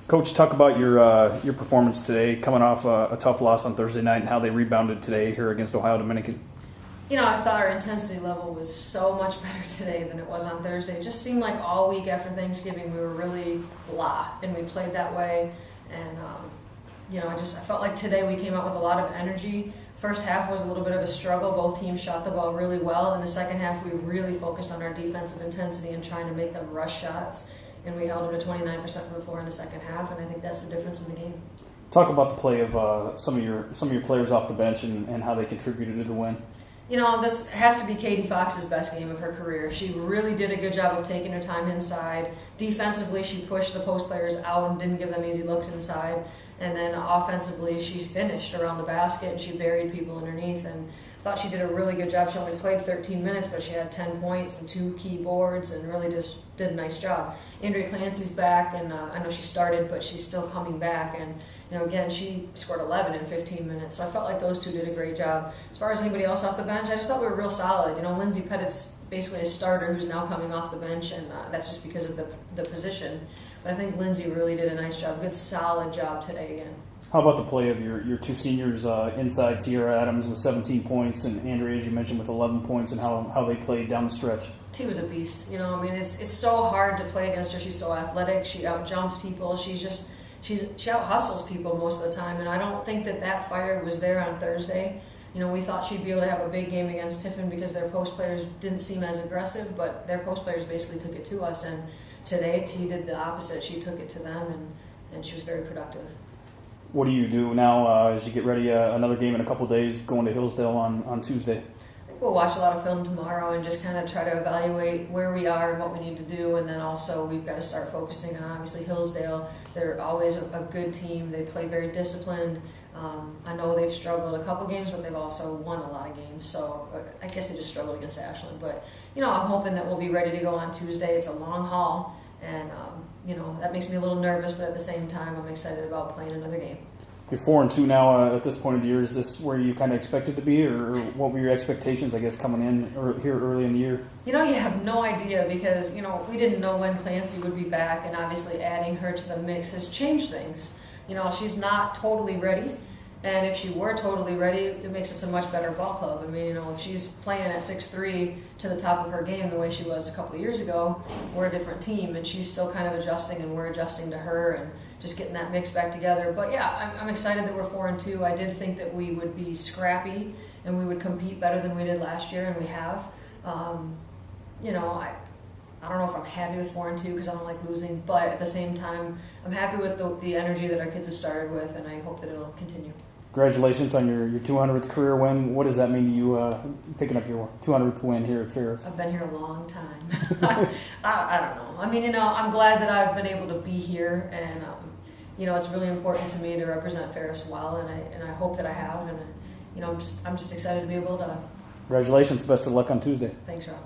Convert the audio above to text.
Coach, talk about your performance today, coming off a tough loss on Thursday night, and how they rebounded today here against Ohio Dominican. I thought our intensity level was so much better today than it was on Thursday. It just seemed like all week after Thanksgiving we were really blah, and we played that way. And I felt like today we came out with a lot of energy. First half was a little bit of a struggle. Both teams shot the ball really well. In the second half, we really focused on our defensive intensity and trying to make them rush shots. And we held them to 29% from the floor in the second half, and I think that's the difference in the game. Talk about the play of some of your players off the bench and how they contributed to the win. This has to be Katie Fox's best game of her career. She really did a good job of taking her time inside. Defensively, she pushed the post players out and didn't give them easy looks inside. And then offensively, she finished around the basket and she buried people underneath. And I thought she did a really good job. She only played 13 minutes, but she had 10 points and 2 key boards and really just did a nice job. Andrea Clancy's back, and I know she started, but she's still coming back. And again, she scored 11 in 15 minutes. So I felt like those two did a great job. As far as anybody else off the bench, I just thought we were real solid. Lindsay Pettit's basically a starter who's now coming off the bench, and that's just because of the position. But I think Lindsay really did a nice job, good solid job today again. How about the play of your two seniors inside, Tiara Adams with 17 points and Andrea, as you mentioned, with 11 points, and how they played down the stretch? T was a beast. It's so hard to play against her. She's so athletic. She out-jumps people. She out-hustles people most of the time, and I don't think that fire was there on Thursday. We thought she'd be able to have a big game against Tiffin because their post players didn't seem as aggressive, but their post players basically took it to us, and today T did the opposite. She took it to them, and she was very productive. What do you do now as you get ready another game in a couple days, going to Hillsdale on Tuesday? I think we'll watch a lot of film tomorrow and just kind of try to evaluate where we are and what we need to do. And then also we've got to start focusing on, obviously, Hillsdale. They're always a good team. They play very disciplined. I know they've struggled a couple games, but they've also won a lot of games. So I guess they just struggled against Ashland. But, I'm hoping that we'll be ready to go on Tuesday. It's a long haul. And, that makes me a little nervous, but at the same time, I'm excited about playing another game. You're 4-2 now at this point of the year. Is this where you kind of expected to be, or what were your expectations, I guess, coming in here early in the year? You have no idea because, we didn't know when Clancy would be back, and obviously adding her to the mix has changed things. She's not totally ready, and if she were totally ready, it makes us a much better ball club. If she's playing at 6'3" to the top of her game the way she was a couple of years ago, we're a different team, and she's still kind of adjusting, and we're adjusting to her, and just getting that mix back together. But yeah, I'm excited that we're 4-2. I did think that we would be scrappy and we would compete better than we did last year, and we have. I don't know if I'm happy with 4-2 because I don't like losing, but at the same time, I'm happy with the energy that our kids have started with, and I hope that it'll continue. Congratulations on your 200th career win. What does that mean to you, picking up your 200th win here at Ferris? I've been here a long time. I don't know. I'm glad that I've been able to be here, and it's really important to me to represent Ferris well, and I hope that I have, and I'm just excited to be able to. Congratulations. Best of luck on Tuesday. Thanks, Rob.